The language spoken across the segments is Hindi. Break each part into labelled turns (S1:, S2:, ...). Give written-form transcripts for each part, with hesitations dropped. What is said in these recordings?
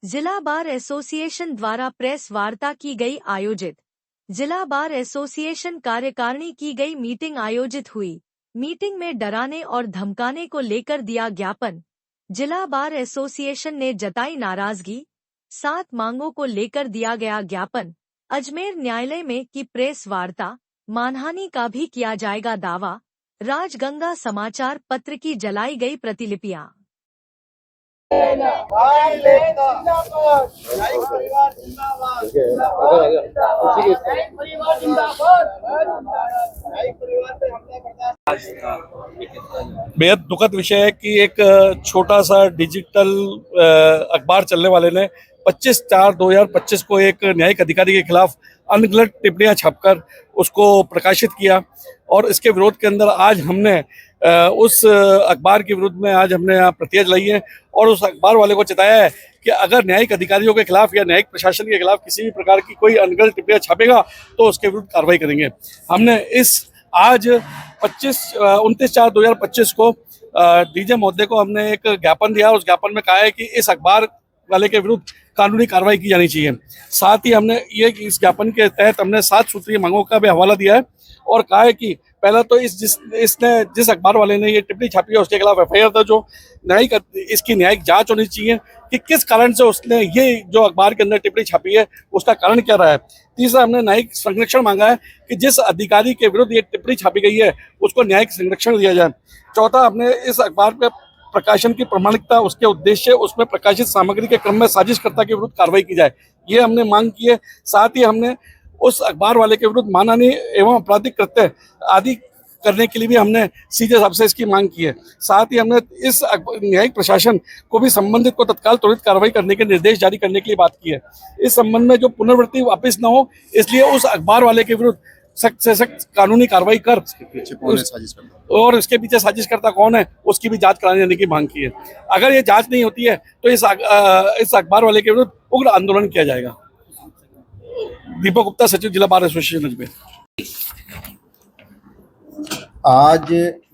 S1: जिला बार एसोसिएशन द्वारा प्रेस वार्ता की गई आयोजित। जिला बार एसोसिएशन कार्यकारिणी की गई मीटिंग आयोजित हुई। मीटिंग में डराने और धमकाने को लेकर दिया ज्ञापन। जिला बार एसोसिएशन ने जताई नाराजगी। 7 मांगों को लेकर दिया गया ज्ञापन। अजमेर न्यायालय में की प्रेस वार्ता। मानहानि का भी किया जाएगा दावा। राजगंगा समाचार पत्र की जलाई गई प्रतिलिपियां।
S2: बेहद दुखद विषय है कि एक छोटा सा डिजिटल अखबार चलने वाले ने 25/4/2025 को एक न्यायिक अधिकारी के खिलाफ अनगलत टिप्पणियां छापकर उसको प्रकाशित किया और इसके विरोध के अंदर आज हमने उस अखबार के विरुद्ध में आज हमने यहाँ प्रतिक्रिया लाई है और उस अखबार वाले को चेताया है कि अगर न्यायिक अधिकारियों के खिलाफ या न्यायिक प्रशासन के खिलाफ किसी भी प्रकार की कोई अनगलत टिप्पणियां छापेगा तो उसके विरुद्ध कार्रवाई करेंगे। हमने आज 29/4/2025 को डीजे महोदय को हमने एक ज्ञापन दिया। उस ज्ञापन में कहा है कि इस अखबार वाले के विरुद्ध कानूनी कार्रवाई की जानी चाहिए। साथ ही हमने इस ज्ञापन के तहत हमने 7 सूत्रीय मांगों का भी हवाला दिया है और कहा है कि पहला तो जिस अखबार वाले ने ये टिप्पणी छापी है उसके खिलाफ एफआईआर दर्ज हो। इसकी न्यायिक जांच होनी चाहिए कि किस कारण से उसने ये जो अखबार के अंदर टिप्पणी छापी है उसका कारण क्या रहा है। तीसरा हमने न्यायिक संरक्षण मांगा है कि जिस अधिकारी के विरुद्ध ये टिप्पणी छापी गई है उसको न्यायिक संरक्षण दिया जाए। चौथा, हमने इस अखबार पे प्रकाशन की प्रामाणिकता, उसके उद्देश्य, उसमें प्रकाशित सामग्री के क्रम में साजिशकर्ता के विरुद्ध कार्रवाई की जाए, ये हमने मांग की है। साथ ही हमने उस अखबार वाले के विरुद्ध मानहानि एवं आपराधिक कृत्य आदि करने के लिए भी हमने सीधे साहब से इसकी मांग की है। साथ ही हमने इस न्यायिक प्रशासन को भी संबंधित को तत्काल त्वरित कार्रवाई करने के निर्देश जारी करने के लिए बात की है। इस संबंध में जो पुनरावृत्ति वापस न हो इसलिए उस अखबार वाले के विरुद्ध सख्त से सख्त कानूनी कार्रवाई कर और इसके पीछे साजिशकर्ता कौन है उसकी भी जांच कराने देने की मांग की है। अगर ये जांच नहीं होती है तो इस अखबार वाले के विरुद्ध उग्र आंदोलन किया जाएगा। दीपक गुप्ता, सचिव जिला बार एसोसिएशन अजमेर।
S3: आज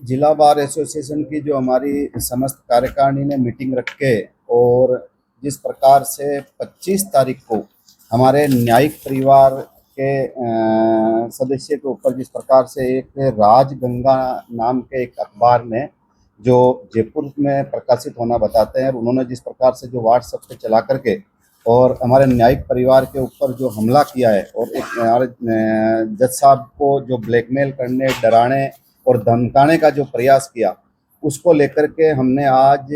S3: जिला बार एसोसिएशन की जो हमारी समस्त कार्यकारिणी ने मीटिंग रख के और जिस प्रकार से 25 तारीख को हमारे न्यायिक परिवार के सदस्य के ऊपर जिस प्रकार से एक राजगंगा नाम के एक अखबार में जो जयपुर में प्रकाशित होना बताते हैं, उन्होंने जिस प्रकार से जो व्हाट्सएप पे चला करके और हमारे न्यायिक परिवार के ऊपर जो हमला किया है और एक हमारे जज साहब को जो ब्लैकमेल करने, डराने और धमकाने का जो प्रयास किया, उसको लेकर के हमने आज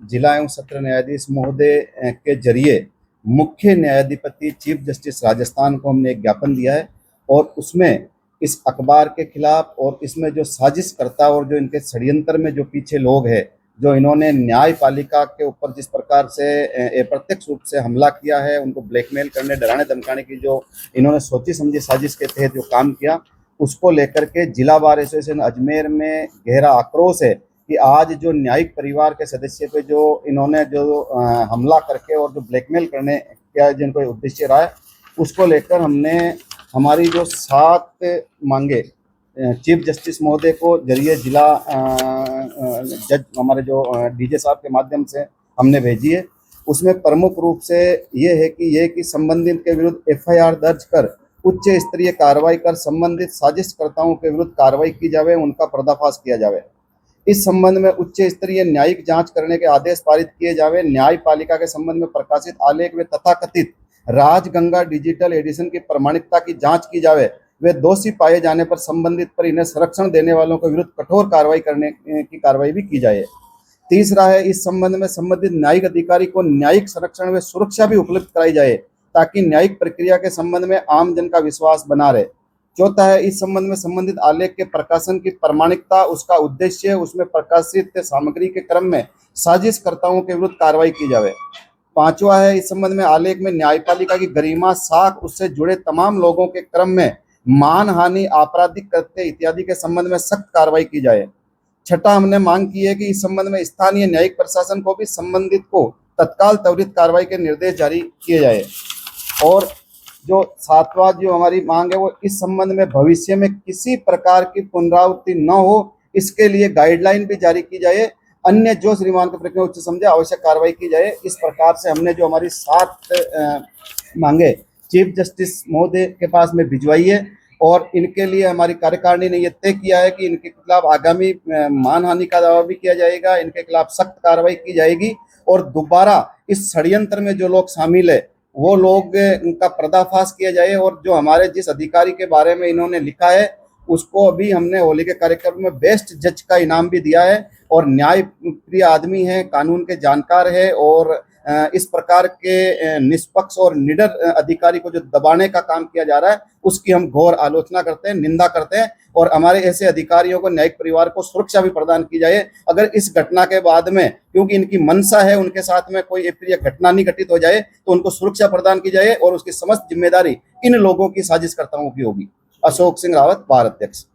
S3: जिला एवं सत्र न्यायाधीश महोदय के जरिए मुख्य न्यायाधिपति चीफ जस्टिस राजस्थान को हमने एक ज्ञापन दिया है और उसमें इस अखबार के खिलाफ और इसमें जो साजिशकर्ता और जो इनके षड्यंत्र में जो पीछे लोग हैं, जो इन्होंने न्यायपालिका के ऊपर जिस प्रकार से अप्रत्यक्ष रूप से हमला किया है, उनको ब्लैकमेल करने, डराने धमकाने की जो इन्होंने सोची समझी साजिश के तहत जो काम किया, उसको लेकर के जिला बार एसोसिएशन अजमेर में गहरा आक्रोश है कि आज जो न्यायिक परिवार के सदस्य पे जो इन्होंने जो हमला करके और जो ब्लैकमेल करने का जिनको उद्देश्य रहा है, उसको लेकर हमने हमारी जो 7 मांगे चीफ जस्टिस महोदय को जरिए जिला जज हमारे जो डीजे साहब के माध्यम से हमने भेजी है। उसमें प्रमुख रूप से ये है कि संबंधित के विरुद्ध एफआईआर दर्ज कर उच्च स्तरीय कार्रवाई कर संबंधित साजिशकर्ताओं के विरुद्ध कार्रवाई की जावे, उनका पर्दाफाश किया जावे। इस संबंध में उच्च स्तरीय न्यायिक जांच करने के आदेश पारित किए जावे। न्यायपालिका के संबंध में प्रकाशित आलेख में तथाकथित राजगंगा डिजिटल एडिशन की प्रामाणिकता की जांच की जावे। वे दोषी पाए जाने पर संबंधित पर इन्हें संरक्षण देने वालों के विरुद्ध कठोर कार्रवाई करने की कार्रवाई भी की जाए। तीसरा है, इस संबंध में संबंधित न्यायिक अधिकारी को न्यायिक संरक्षण व सुरक्षा भी उपलब्ध कराई जाए ताकि न्यायिक प्रक्रिया के संबंध में आम जन का विश्वास बना रहे। चौथा है, इस संबंध में संबंधित आलेख के प्रकाशन की प्रामाणिकता, उसका उद्देश्य, उसमें प्रकाशित सामग्री के क्रम में साजिशकर्ताओं के विरुद्ध कार्रवाई की जाए। पांचवा है, इस संबंध में आलेख में न्यायपालिका की गरिमा, साख, उससे जुड़े तमाम लोगों के क्रम में मानहानि, आपराधिक कृत्य इत्यादि के संबंध में सख्त कार्रवाई की जाए। छठा, हमने मांग की है कि इस संबंध में स्थानीय न्यायिक प्रशासन को भी संबंधित को तत्काल त्वरित कार्रवाई के निर्देश जारी किए जाए। और जो 7वां जो हमारी मांग है वो इस संबंध में भविष्य में किसी प्रकार की पुनरावृत्ति न हो, इसके लिए गाइडलाइन भी जारी की जाए अन्य जो श्रीमान के प्रकरण उच्च समझे आवश्यक कार्रवाई की जाए। इस प्रकार से हमने जो हमारी 7 मांगे चीफ जस्टिस महोदय के पास में भिजवाई है और इनके लिए हमारी कार्यकारिणी ने यह तय किया है कि इनके खिलाफ आगामी मानहानि का दावा भी किया जाएगा, इनके खिलाफ सख्त कार्रवाई की जाएगी और दोबारा इस षड्यंत्र में जो लोग शामिल है वो लोग उनका पर्दाफाश किया जाए और जो हमारे जिस अधिकारी के बारे में इन्होंने लिखा है उसको अभी हमने होली के कार्यक्रम में बेस्ट जज का इनाम भी दिया है और न्याय प्रिय आदमी है, कानून के जानकार है और इस प्रकार के निष्पक्ष और निडर अधिकारी को जो दबाने का काम किया जा रहा है उसकी हम घोर आलोचना करते हैं, निंदा करते हैं और हमारे ऐसे अधिकारियों को, न्यायिक परिवार को सुरक्षा भी प्रदान की जाए। अगर इस घटना के बाद में, क्योंकि इनकी मंशा है उनके साथ में कोई अप्रिय घटना नहीं घटित हो जाए, तो उनको सुरक्षा प्रदान की जाए और उसकी समस्त जिम्मेदारी इन लोगों की, साजिशकर्ताओं की होगी। अशोक सिंह रावत, बार अध्यक्ष।